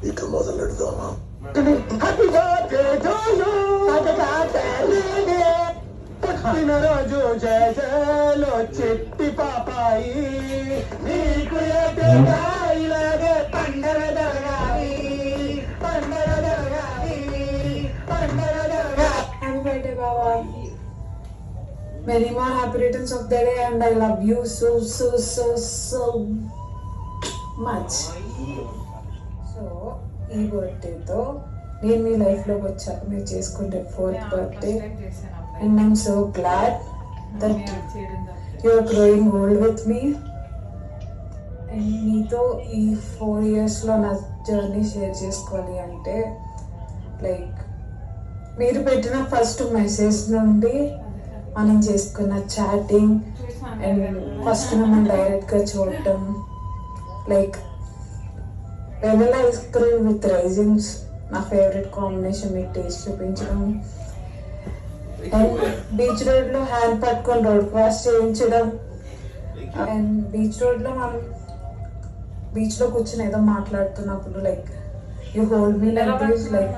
ఇక మొదలెడదామా? పుట్టినరోజు జయలో చెట్టి పాపాయి నీకు ఇలాగే పండగ జరగాలి పండగ జరగాలి పండగ జరగాలి. Happy birthday, Baba. Many more happy returns of the day, and I love you so much. So ఈ బర్త్డేతో నేను మీ లైఫ్లోకి వచ్చాక మీరు చేసుకుంటే 4th birthday, and I'm so glad that you are growing old with me. And మీతో ఈ 4 yearsలో నా జర్నీ షేర్ చేసుకోవాలి అంటే లైక్ మీరు పెట్టిన ఫస్ట్ మెసేజ్ నుండి మనం చేసుకున్న చాటింగ్ అండ్ ఫస్ట్ మనం డైరెక్ట్గా చూడటం, like vanilla ice cream with raisins నా ఫేవరెట్ కాంబినేషన్ మీకు టేస్ట్ చూపించడం, అండ్ బీచ్ రోడ్లో హ్యాండ్ పట్టుకొని రోడ్ క్రాస్ చేయించడం, అండ్ బీచ్ రోడ్లో మనం బీచ్లో కూర్చొని ఏదో మాట్లాడుతున్నప్పుడు like you hold me like this, like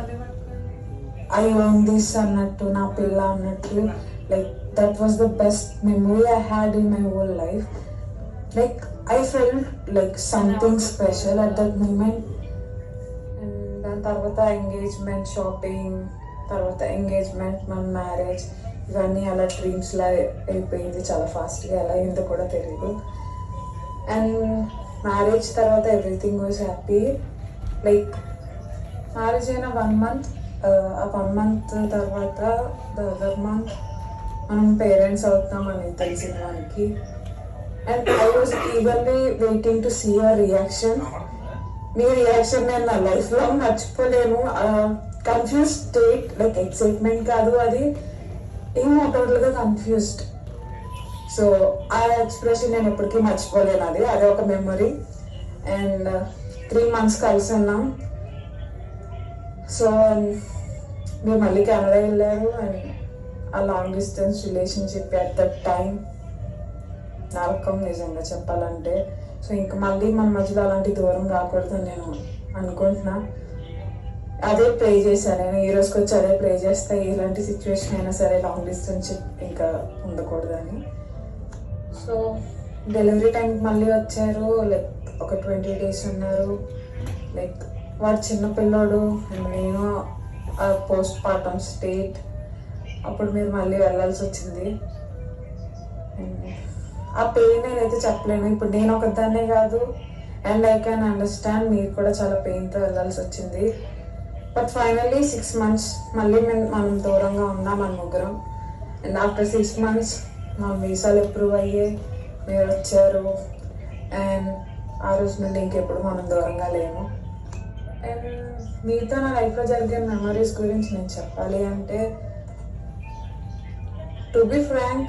I own this అన్నట్టు, నా పిల్ల అన్నట్టు. Like that was the best memory I had in my whole life. Like I felt like something special at that moment. And దాని తర్వాత engagement, shopping, తర్వాత engagement, మన marriage, ఇవన్నీ అలా డ్రీమ్స్లా అయిపోయింది. చాలా ఫాస్ట్గా ఎలా అయిందో కూడా తెలియదు. అండ్ మ్యారేజ్ తర్వాత everything was happy. Like marriage అయిన 1 month, ఆ 1 month తర్వాత ద అదర్ మంత్ మనం పేరెంట్స్ అవుతామని తెలిసిన మనకి. And I was eagerly waiting to see your reaction. మీ రియాక్షన్ నేను నా లైఫ్లో మర్చిపోలేను. కన్ఫ్యూజ్ స్టేట్, లైక్ ఎక్సైట్మెంట్ కాదు, అది ఏమో టోటల్గా కన్ఫ్యూజ్డ్. సో ఆ ఎక్స్ప్రెషన్ నేను ఎప్పటికీ మర్చిపోలేను. అది ఒక మెమొరీ. అండ్ 3 months కలిసి ఉన్నాం. సో మీరు మళ్ళీ కెనడా వెళ్ళారు. అండ్ ఆ long distance relationship at that time నరకం నిజంగా చెప్పాలంటే. సో ఇంకా మళ్ళీ మన మధ్యలో అలాంటి దూరం రాకూడదని నేను అనుకుంటున్నా. అదే ప్రే చేశాను నేను. ఈ రోజుకి వచ్చి అదే ప్రే చేస్తా, ఎలాంటి సిచ్యువేషన్ అయినా సరే లాంగ్ డిస్టెన్స్ ఇంకా ఉండకూడదని. సో డెలివరీ టైంకి మళ్ళీ వచ్చారు. లైక్ ఒక 20 days ఉన్నారు. లైక్ వాడు చిన్నపిల్లోడు, నేను పోస్ట్ పార్టమ్ స్టేట్. అప్పుడు మీరు మళ్ళీ వెళ్ళాల్సి వచ్చింది. ఆ పెయిన్ నేనైతే చెప్పలేను. ఇప్పుడు నేను ఒకదాన్నే కాదు, అండ్ ఐ క్యాన్ అండర్స్టాండ్ మీరు కూడా చాలా పెయిన్తో వెళ్ళాల్సి వచ్చింది. బట్ ఫైనల్లీ 6 months మళ్ళీ మనం దూరంగా ఉన్నాం మన ముగ్గురం. అండ్ ఆఫ్టర్ 6 months మన వీసాలు అప్రూవ్ అయ్యాయి, మీరు వచ్చారు. అండ్ ఆ రోజు నుండి ఇంకెప్పుడు మనం దూరంగా లేము. అండ్ మీతో నా లైఫ్లో జరిగే మెమరీస్ గురించి నేను చెప్పాలి అంటే, టు బి ఫ్రాంక్,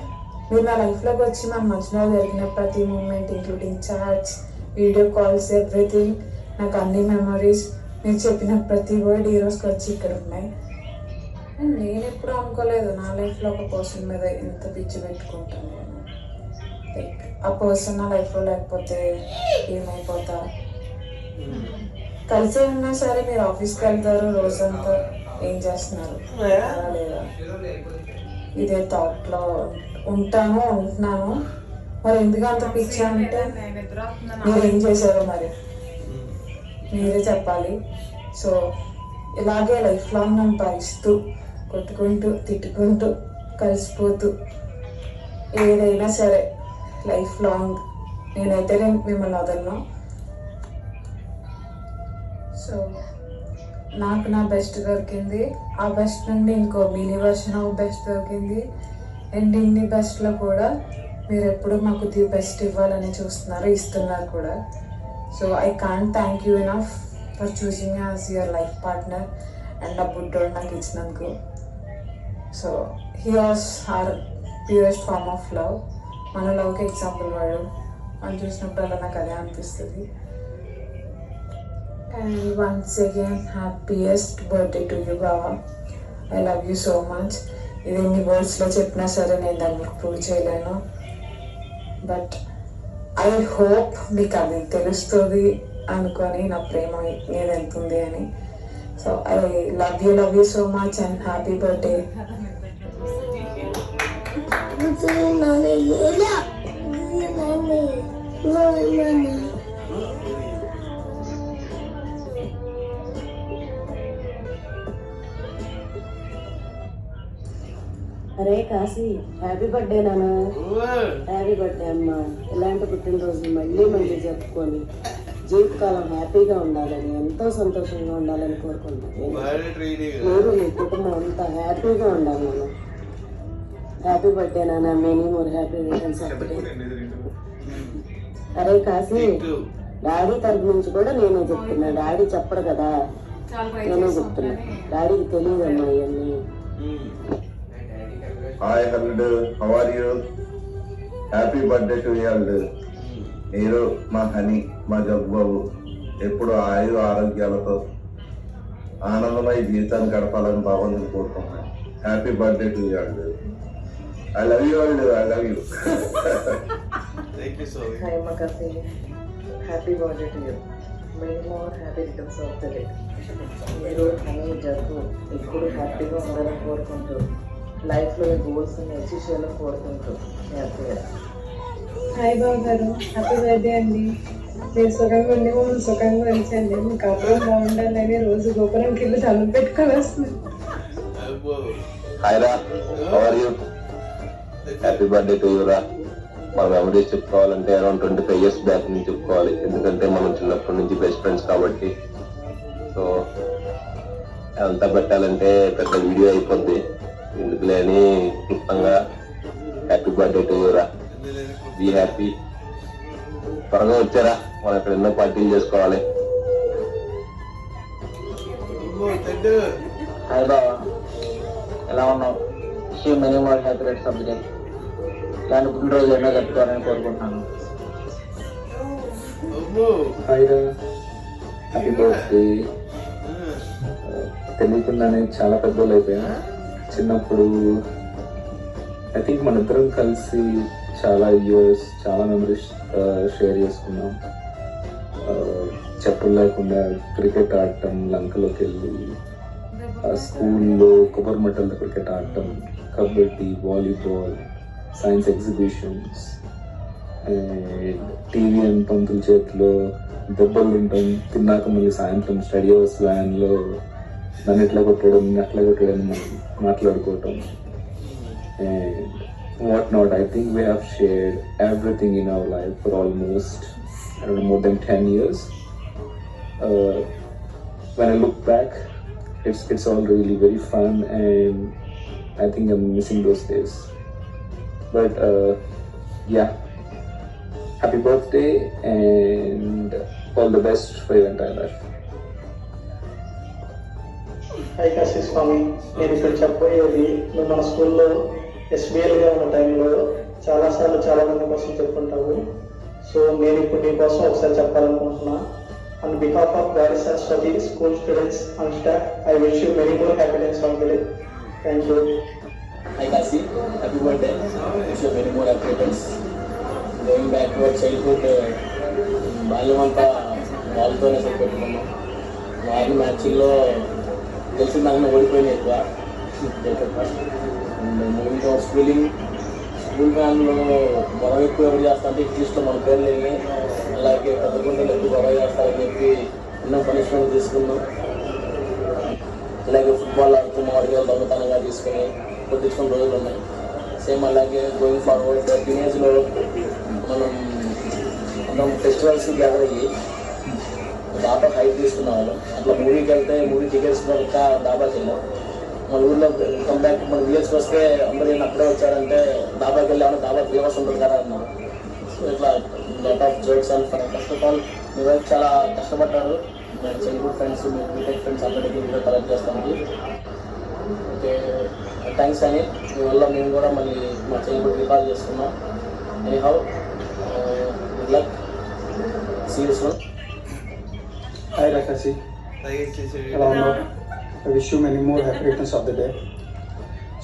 మీరు నా లైఫ్లోకి వచ్చి మన మధ్యలో జరిగిన ప్రతి moment, including chats, video calls, everything, నాకు అన్ని మెమరీస్, మీరు చెప్పిన ప్రతి వర్డ్ ఈ రోజుకి వచ్చి ఇక్కడ ఉన్నాయి. అండ్ నేను ఎప్పుడు అనుకోలేదు నా లైఫ్లో ఒక పర్సన్ మీద ఇంత పిచ్చి పెట్టుకుంటాను నేను. లైక్ ఆ పర్సన్ నా లైఫ్లో లేకపోతే ఏమైపోతా. కలిసే ఉన్నా సరే మీరు ఆఫీస్కి వెళ్తారు, రోజంతా ఏం చేస్తున్నారు లేదా ఇదే థాట్లో ఉంటున్నాను. మరి ఎందుకు అంత పిచ్చా అంటే మీరు ఏం చేశారో మరి మీరే చెప్పాలి. సో ఇలాగే లైఫ్ లాంగ్ నన్ను భరిస్తూ, కొట్టుకుంటూ, తిట్టుకుంటూ, కలిసిపోతూ, ఏదైనా సరే లైఫ్ లాంగ్ నేనైతే మిమ్మల్ని వదలను. సో నాకు నా బెస్ట్ దొరికింది. ఆ బెస్ట్ నుండి ఇంకో మినీ వర్షన్ ఆఫ్ బెస్ట్ దొరికింది. అండ్ ఇన్ని బెస్ట్లో కూడా మీరు ఎప్పుడు మాకు ది బెస్ట్ ఇవ్వాలని చూస్తున్నారు, ఇస్తున్నారు కూడా. So I can't thank you enough for choosing as your life partner. And ఆ బుడ్డోడు నాకు ఇచ్చినందుకు. So he was our purest form of love. మన లవ్కి ఎగ్జాంపుల్ వాడు. మనం చూసినప్పుడు అలా నాకు అదే అనిపిస్తుంది. And once again, happiest birthday to you, Baba. I love you so much. ఇది ఎన్ని వర్డ్స్లో చెప్పినా సరే నేను దాన్ని ప్రూవ్ చేయలేను. బట్ ఐ హోప్ మీకు అది తెలుస్తుంది అనుకొని నా ప్రేమ మీద ఎంత ఉంది అని. So I love you so much and happy birthday. అరే కాశీ, హ్యాపీ బర్త్డే నాన్న. హ్యాపీ బర్త్డే అమ్మా. ఇలాంటి పుట్టినరోజు మళ్ళీ మళ్ళీ జరుపుకొని జీవితకాలం హ్యాపీగా ఉండాలని, ఎంతో సంతోషంగా ఉండాలని కోరుకుంటున్నాను. మీరు మీ కుటుంబం అంతా హ్యాపీగా ఉండాలి నాన్న. హ్యాపీ బర్త్డే నాన్న. Many more happy returns of the day. అరే కాశీ, డాడీ తరపు నుంచి కూడా నేనే చెప్తున్నా. డాడీ చెప్పడు కదా, నేనే చెప్తున్నా. డాడీకి తెలియదమ్మా ఇవన్నీ. హాయ్ హల్లుడు, how are you? Happy birthday to you హల్లుడు. మీరు మా హనీ, మా జగ్బాబు ఎప్పుడు ఆయుర ఆరోగ్యాలతో ఆనందమయ జీవితాన్ని గడపాలని భగవంతుని కోరుకుంటున్నాను. హ్యాపీ బర్త్డే టు యూ హల్లుడు. ఐ లవ్ యూ హల్లుడు, ఐ లవ్ యూ. హాయ్ అమ్మ Kashi, happy birthday to you. Many more happy returns of the day. మీరు హనీ జగ్గు ఎప్పుడు హ్యాపీగా ఉండాలని కోరుకుంటూ, లైఫ్లో గోల్స్ని అచీవ్ చేయాలని కోరుకుంటూ హ్యాపీగా. హాయ్ బాబు గారు, హ్యాపీ బర్త్డే అండి. మీరు సుఖంగా ఉండి మమ్మల్ని సుఖంగా ఉంచండి. మీ కాపురం బాగుండాలని రోజు గోపురం కింద దండం పెట్టుకొని వస్తుంది. హాయ్ రా, how are you? Happy birthday to you రా. మన మెమరీస్ చెప్పుకోవాలంటే అరౌండ్ 25 years బ్యాక్ నుంచి చెప్పుకోవాలి, ఎందుకంటే మనం చిన్నప్పటి నుంచి బెస్ట్ ఫ్రెండ్స్ కాబట్టి. సో అంతా పెట్టాలంటే పెద్ద వీడియో అయిపోద్ది, ఎందుకులే అని క్లుప్తంగా హ్యాపీ బర్త్డే టు యూ రా. Be happy. త్వరగా వచ్చారా, మనం ఇక్కడ ఎన్నో పార్టీలు చేసుకోవాలి. హాయ్ బాబా, ఎలా ఉన్నావు? విషయం many more happy returns of the day. ఇలాంటి పుట్టినరోజు ఎన్నో జరుపుకోవాలని కోరుకుంటున్నాను. హాయ్ రా, హ్యాపీ బర్త్డే. తెలియకుండానే చాలా పెద్దోళ్ళు అయిపోయాం. చిన్నప్పుడు ఐ థింక్ మన ఇద్దరం కలిసి చాలా ఇయర్స్, చాలా మెమరీస్ షేర్ చేసుకున్నాం. చెప్పులు లేకుండా క్రికెట్ ఆడటం, లంకలోకి వెళ్ళి స్కూల్లో కొబ్బరి మట్టలతో క్రికెట్ ఆడటం, kabaddi, volleyball, science exhibitions, TV and పంతుల చేతిలో దెబ్బలు తింటాం. తిన్నాక మళ్ళీ సాయంత్రం స్టడీ అవర్స్ వ్యాన్లో నన్ను ఎట్లా కొట్టడం, అట్లా కొట్టడం మాట్లాడుకోవటం. And what not, I think we have shared everything in our life for almost, I don't know, more than 10 years. When I look back, it's all really very fun, and I think I'm missing those days. But yeah, happy birthday and all the best for your entire life. Hi Kashi Swami, నేను ఇక్కడ చెప్పబోయేది, నువ్వు మన స్కూల్లో ఎస్బిఎల్గా ఉన్న టైంలో చాలాసార్లు చాలా మంది కోసం చెప్పుకుంటావు. సో నేను ఇప్పుడు నీ కోసం ఒకసారి చెప్పాలనుకుంటున్నా. ఆన్ బిహాఫ్ ఆఫ్ గాడి Saraswati school students and staff, I wish you many more happiness of the day. Thank you. Hi Kashi, happy birthday. Wish you many more happiness. Going back to our childhood, బాల్యం అంతా వాళ్ళతోనే పెట్టుకున్నాం. వారి మ్యాచ్ల్లో తెలిసిన దాన్ని ఓడిపోయినాయి ఎక్కువ. మూవింగ్ అవర్ స్కూలింగ్, స్కూల్ వ్యాన్లో గొడవ ఎక్కువ ఎవరు చేస్తా అంటే ఇంగ్లీష్లో మన పేర్లు వెళ్ళి, అలాగే పెద్ద గుంటలు ఎక్కువ గొడవ చేస్తారని చెప్పి ఎన్నో పనిష్మెంట్ తీసుకున్నాం. అలాగే ఫుట్బాల్ ఆడుతూ మామిడిగా దొంగతనంగా తీసుకొని కొట్టించుకున్న రోజులు ఉన్నాయి. సేమ్ అలాగే గోయింగ్ ఫార్వర్డ్ టీనేజ్లో మనం ఫెస్టివల్స్ గ్యాదర్ అయ్యి దాబా హైట్ తీసుకున్న వాళ్ళు. అట్లా మూవీకి వెళ్తే మూవీ టికెట్స్ దొరక దాబాకి వెళ్ళాం. మన ఊళ్ళో కంబ్యాక్ మన విలేజ్కి వస్తే అందరూ నేను అప్పుడే వచ్చారంటే దాబాకి వెళ్ళామని దాబా ఫేమస్ ఉంటుంది కదా అన్నారు. సో ఇట్లా lot of jokes and first of all మీరు చాలా కష్టపడ్డారు. మన చైల్డ్హుడ్ ఫ్రెండ్స్, మీ బీటెక్ ఫ్రెండ్స్ అందరికీ వీడియో కలెక్ట్ చేస్తాను. ఓకే, థ్యాంక్స్ అని మీ వల్ల మేము కూడా మళ్ళీ మా చైల్డ్హుడ్ రికాల్ చేసుకున్నాం. Anyhow, good luck, see you soon. Hi రాకాశి, ఎలా ఉన్నావు? I wish you many more happy returns of the day.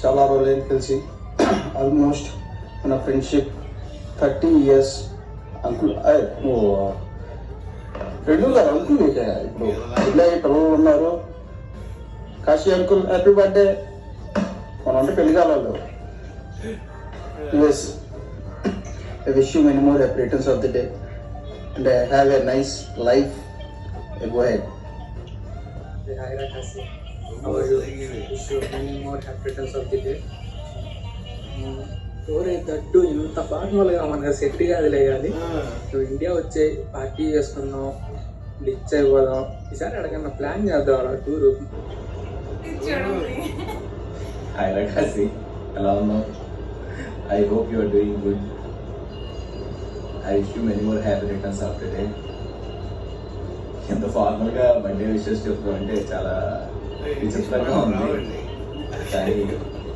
చాలా రోజులైంది కలిసి, ఆల్మోస్ట్ మన ఫ్రెండ్షిప్ 30 years. అంకుల్ రెండు కాదు అంకుల్ ఇక ఇప్పుడు ఇలా పిల్లలు ఉన్నారు. Kashi uncle happy birthday. మనం అంటే పెళ్లి కాలేదు. Yes, I wish you many more happy returns of the day and have a nice life. Go ahead. Hi Rakasi, how are you? Wish you many more happy returns of the day. That ఇంత ఫార్మల్గా మనకు set కాదులే కానీ నువ్వు India వచ్చే party చేసుకున్నావు, ditch అయిపోదాం. ఈసారి ఎక్కడికన్నా ప్లాన్ చేద్దాం అలా టూరు. హాయ్ రకాసి, ఎలా ఉన్నావు? I hope you are doing good. I wish you many more happy returns of the day. ఎంత ఫార్మల్గా బర్త్డే విషెస్ చెప్తావు అంటే చాలా విచిత్రంగా ఉంది, కానీ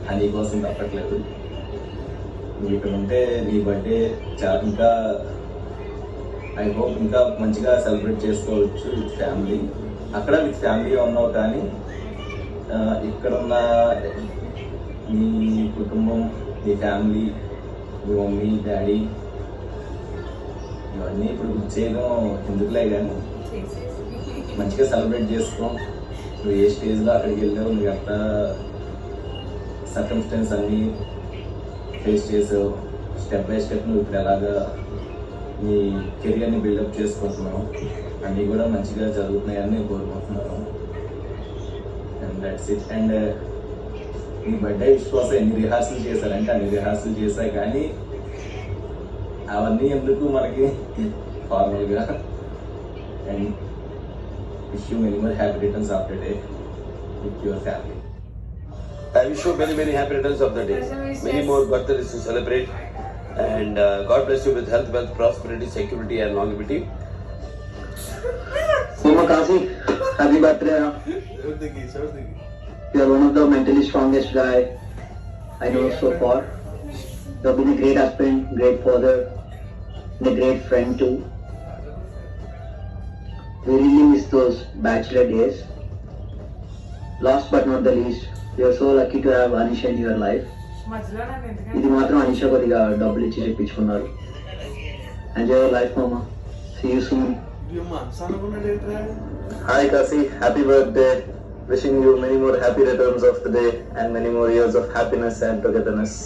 హనీ కోసం తప్పట్లేదు. నువ్వు ఇక్కడ ఉంటే నీ బర్త్డే చాలా ఇంకా ఐ హోప్ ఇంకా మంచిగా సెలబ్రేట్ చేసుకోవచ్చు విత్ ఫ్యామిలీ. అక్కడ విత్ ఫ్యామిలీగా ఉన్నావు, కానీ ఇక్కడున్న నీ కుటుంబం, నీ ఫ్యామిలీ, మీ మమ్మీ డాడీ ఇవన్నీ ఇప్పుడు గుర్తు చేయడం ఎందుకులే, కానీ మంచిగా సెలబ్రేట్ చేసుకో. నువ్వు ఏ స్టేజ్లో అక్కడికి వెళ్ళావు, నువ్వు ఎంత సర్కమ్స్టెన్స్ అన్నీ ఫేస్ చేసావు, స్టెప్ బై స్టెప్ నువ్వు ఇప్పుడు ఎలాగా నీ కెరియర్ని బిల్డప్ చేసుకుంటున్నావు, అన్నీ కూడా మంచిగా జరుగుతున్నాయని నేను కోరుకుంటున్నాను. And that's it. అండ్ ఈ బర్త్డే విష్ కోసం ఎన్ని రిహార్సల్ చేశారంటే అన్ని రిహార్సల్ చేశాయి, కానీ అవన్నీ ఎందుకు మనకి ఫార్మల్గా. And wish you many more happy returns of the day with your family. I wish you many, many happy returns of the day. Many more birthdays to celebrate. And God bless you with health, wealth, prosperity, security and longevity. Mama Kasi, happy birthday. You are one of the mentally strongest guy I know so far. You have been a great husband, great father, and a great friend too. We really miss those bachelor days. Last but not the least, you are so lucky to have Anisha in your life. ఇది మాత్రం అనిషా కొద్దిగా డబ్బులు ఇచ్చి చెప్పించుకున్నారు. Enjoy your life మామా. See you soon. Hi Kasi, happy birthday. Wishing you many more happy returns of the day and many more years of happiness and togetherness.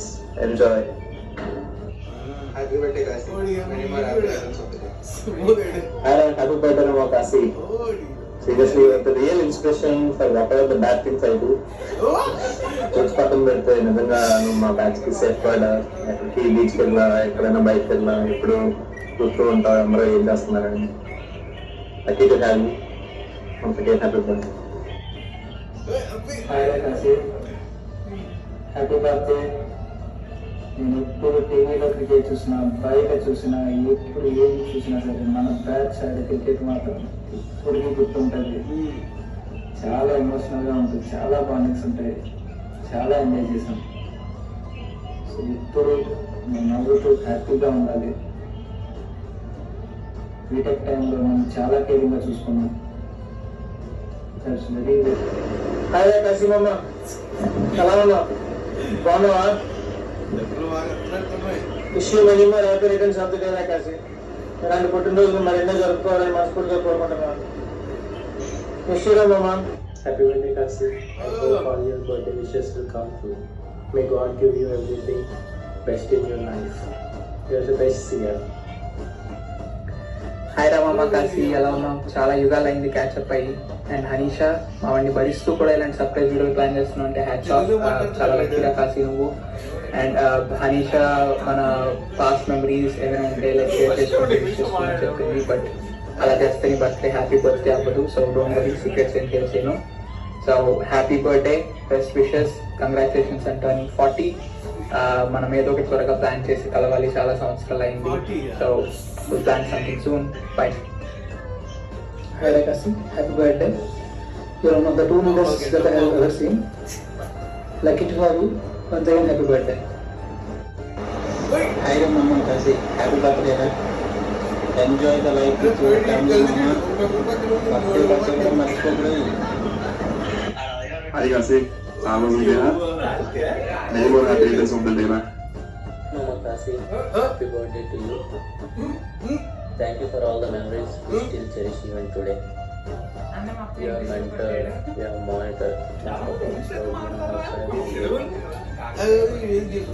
Enjoy. Happy birthday Kasi, many more happy returns of the day. Hi, happy birthday Mama Kasi. Seriously, you are the real inspiration for whatever the bad things I do. Jokes పక్కన పెడితే నిజంగా నువ్వు మా బ్యాచ్కి safe పడా, ఎక్కడికి బీచ్కి వెళ్ళా, ఎక్కడైనా బయటకు వెళ్ళా, ఎప్పుడు చూస్తూ ఉంటావు అందరూ ఏం చేస్తున్నారని. Lucky to have you. Once again happy birthday. Hi రాకాసి, హ్యాపీ బర్త్డే. నేను ఎప్పుడు టీవీలో క్రికెట్ చూసినా, బయట చూసినా, ఎప్పుడు ఏం చూసినా సరే మన బ్యాచ్ సైడ్ క్రికెట్ మాత్రం ఎప్పటికీ గుర్తుంటుంది. చాలా ఎమోషనల్గా ఉంటుంది, చాలా బాండింగ్స్ ఉంటాయి, చాలా ఎంజాయ్ చేసాం. సో ఎప్పుడు మేము నవ్వుతూ హ్యాపీగా ఉండాలి. బీటెక్ టైంలో మనం చాలా కేరింగ్గా చూసుకున్నాం. That's very good. Hi Kashi మామ, ఎలా ఉన్నావు? బాగున్నావా? Wish you many more happy returns of the day Kashi. ఇలాంటి పుట్టినరోజులు మరెన్నో జరుపుకోవాలని మనస్ఫూర్తిగా కోరుకుంటున్నాను. విష్ యూ మామ. Happy birthday Kasi. I hope all your birthday wishes will come true. May God give you everything best in your life. You are the best singer. Hi Ramamma Kashi, ఎలా ఉన్నాం? చాలా యుగాలు అయింది క్యాచప్ అయ్యి. అండ్ హనీషా మావాడిని భరిస్తూ కూడా ఇలాంటి సర్ప్రైజ్ వీడియో ప్లాన్ చేస్తున్నావు అంటే హ్యాట్స్ ఆఫ్. చాలా లక్కీగా కాశీ నువ్వు. అండ్ హనీషా మన పాస్ట్ మెమరీస్ ఏమైనా ఉంటే లైక్ షేర్ చేసుకుంటే చెప్పింది, బట్ అలా చేస్తే నీ బర్త్డే హ్యాపీ బర్త్డే అవ్వదు. సో డోంట్ వరీ, సీక్రెట్స్ ఏం తెలిసేను. So happy birthday, best wishes, congratulations and turning 40. మనం ఏదో ఒకటి త్వరగా ప్లాన్ చేసి కలవాలి, చాలా సంవత్సరాలు అయింది. So we'll plan something soon. Bye. Hi Rakasi, happy birthday. You are one of the two members that I have ever seen. Lucky to have you. Once again, happy birthday. Hi Mama Kasi, happy birthday. Enjoy the life with your family Mama. Birthday మర్చిపోకూడదు. Hi Kasi, many more happy returns of the day. Mama Kasi, happy birthday to you. Thank you for all the memories we still cherish even today. Your mentor, your monitor,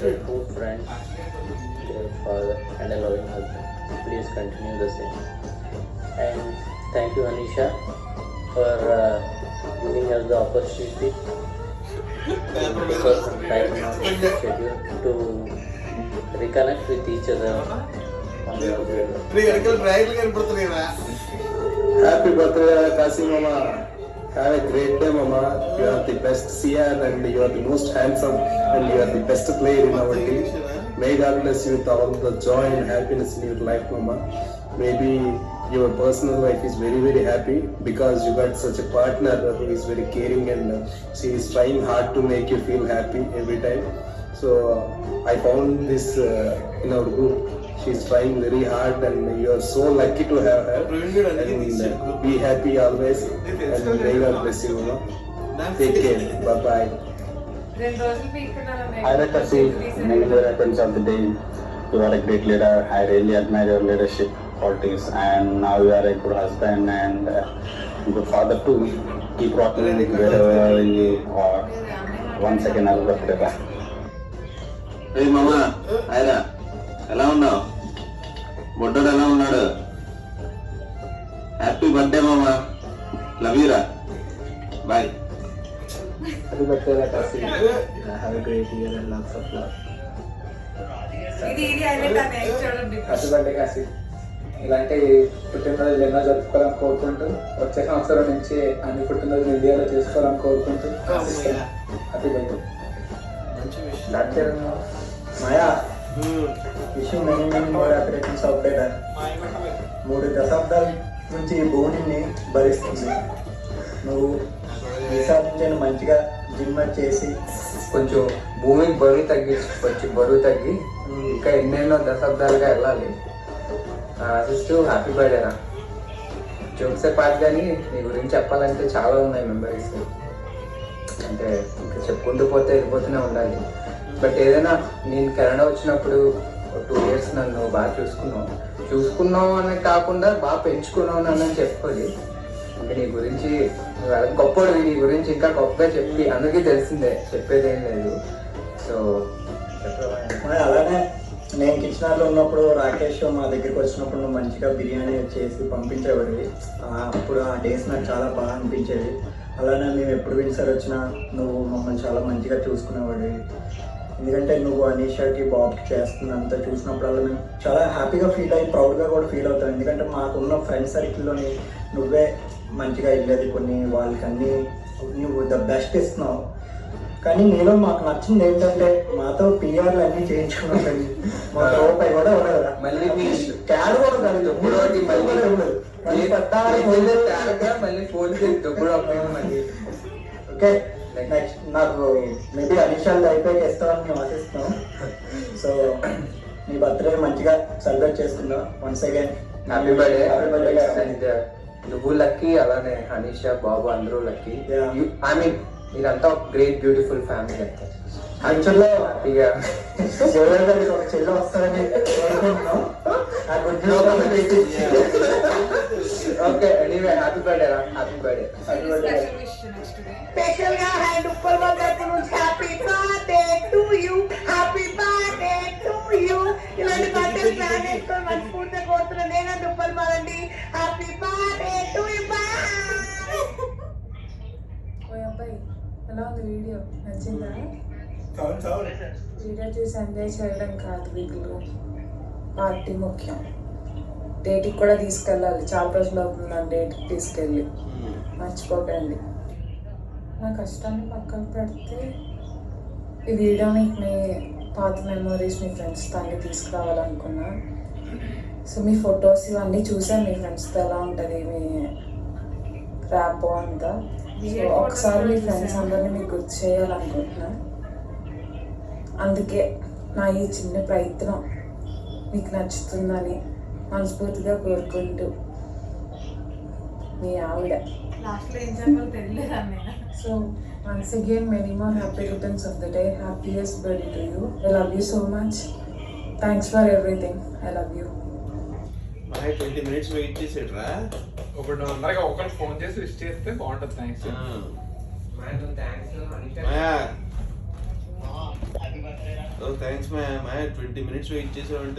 your true friend, your father, and a loving husband. Please continue the same. And thank you, Anisha, for giving us the opportunity because some time now schedule to reconnect with each other on the other. Happy birthday, Kasi Mama. Have a great day, Mama. You are the best seer and you are the most handsome and you are the best player in our team. May God bless you with all the joy and happiness in your life, Mama. Maybe your personal life is very, very happy because you got such a partner who is very caring and she is trying hard to make you feel happy every time. So I found this in our group. She is trying very hard and you are so lucky to have her. And be happy always and may God bless you, Mama. Take care. Bye bye. Hi, Kasi. Many friends of the day. You are a great leader. I really admire your leadership qualities, and now you are a good husband and good father too. Keep rocking wherever you are. Once again, I love you. Hey Mama, Aira, ఎలా ఉన్నావు? బొడ్డోడు ఎలా ఉన్నాడు? Happy birthday మామా, love you రా, bye. Happy birthday, Kasi. Have a great year and lots of love. Happy birthday, Kasi. ఇలాంటి పుట్టినరోజులు ఎన్నో జరుపుకోవాలని కోరుకుంటూ వచ్చే సంవత్సరం నుంచి అన్ని పుట్టినరోజులు ఇండియాలో చేసుకోవాలని కోరుకుంటూ happy birthday. Maya wish you many many more happy returns of day. 3 దశాబ్దాల నుంచి ఈ భూమిని భరిస్తుంది. నువ్వు ఈసారి నుంచి మంచిగా జిమ్ చేసి కొంచెం భూమికి బరువు తగ్గి ఇంకా ఎన్నెన్నో దశాబ్దాలుగా వెళ్ళాలి. సిస్టర్ హ్యాపీ బర్త్డే రా. జోక్సే పాటు కానీ నీ గురించి చెప్పాలంటే చాలా ఉన్నాయి మెమరీస్. అంటే ఇంకా చెప్పుకుంటూ పోతే వెళ్ళిపోతూనే ఉండాలి. బట్ ఏదైనా నేను కెనడా వచ్చినప్పుడు 2 years నన్ను బాగా చూసుకున్నావు అని కాకుండా బాగా పెంచుకున్నావు అని చెప్పుకోవాలి. అంటే నీ గురించి గొప్పడు, నీ గురించి ఇంకా గొప్పగా చెప్పి అందరికీ తెలిసిందే, చెప్పేదేం లేదు. సో అలానే నేను కిచెనర్లో ఉన్నప్పుడు రాకేష్ మా దగ్గరికి వచ్చినప్పుడు నువ్వు మంచిగా బిర్యానీ చేసి పంపించేవాడివి. అప్పుడు ఆ డేస్ నాకు చాలా బాగా అనిపించేది. అలానే మేము ఎప్పుడు వినిసారి వచ్చినా నువ్వు మమ్మల్ని చాలా మంచిగా చూసుకునేవాడివి. ఎందుకంటే నువ్వు అనీషాకి బాబ్కి చేస్తున్నంత చూసినప్పుడల్లా మేము చాలా హ్యాపీగా ఫీల్ అయ్యి ప్రౌడ్గా కూడా ఫీల్ అవుతాం. ఎందుకంటే మాకున్న ఫ్రెండ్ సర్కిల్లోని నువ్వే మంచిగా వెళ్ళేది. కొన్ని వాళ్ళకన్నీ నువ్వు ద బెస్ట్ ఇస్తున్నావు. కానీ నీలో మాకు నచ్చింది ఏంటంటే మాతో పిఆర్లు అన్నీ చేయించుకున్నాం. మా రూపాయి కూడా ఉండదు. మళ్ళీ క్యాడ్ కూడా కాదు. ఓకే, నెక్స్ట్ నాకు మేబీ అడిషనల్ అయిపోయి ఇస్తామని మేము ఆశిస్తున్నాం. సో నీ బర్త్డే మంచిగా సెలబ్రేట్ చేసుకుందాం. Once again happy birthday. నువ్వు లక్కీ, అలానే అనీషా, బాబు అందరూ లక్కీ. ఐ మీన్ మీరంతా గ్రేట్ బ్యూటిఫుల్ ఫ్యామిలీ. అంతా యాక్చువల్గా హ్యాపీగా ఒక చెల్లి వస్తారని కోరుకుంటున్నాం. ఓకే, ఎనీవే హ్యాపీ బర్త్డే రా. Happy birthday. స్పెషల్ గా హ్యాండ్ ఉప్పల్ తరపు నుంచి happy birthday to you, happy birthday to you. ఇలాంటి బర్త్డే ప్లాన్ చేసుకొని మనస్ఫూర్తిగా కోరుతున్నా. నేను ఉప్పల్ మాలండి. Happy birthday to you. ఓ అబ్బాయి, ఎలా ఉంది వీడియో? నచ్చిందా? వీడియో చూసి ఎంజాయ్ చేయడం కాదు, వీళ్ళు పార్టీ ముఖ్యం. డేట్కి కూడా తీసుకెళ్ళాలి. చాలా రోజులు అవుతుంది నా డేట్కి తీసుకెళ్ళి. మర్చిపోకండి. నా కష్టాన్ని పక్కన పెడితే ఈ వీడియోని మీ పాత మెమరీస్ మీ ఫ్రెండ్స్తో అన్నీ తీసుకురావాలనుకున్నా. సో మీ ఫొటోస్ ఇవన్నీ చూసాను, మీ ఫ్రెండ్స్తో ఎలా ఉంటుంది మీ ర్యాపో అంతా. సో ఒకసారి మీ ఫ్రెండ్స్ అందరినీ మీకు గుర్తు చేయాలనుకుంటున్నా. అందుకే నా ఈ చిన్న ప్రయత్నం మీకు నచ్చుతుందని మనస్ఫూర్తిగా కోరుకుంటూ మీ ఆవిడ. So once again, many more happy returns of the day. Happiest birthday to you. I love you so much. Thanks for everything. I love you. Maya 20 minutes wait చేసాడు రా. ఇప్పుడు అందరికి ఒకరికి ఫోన్ చేసి విష్ చేస్తే బాగుంటుంది. థ్యాంక్స్ మాయా. థ్యాంక్స్ మాయా. మాయా 20 minutes wait చేసావంటే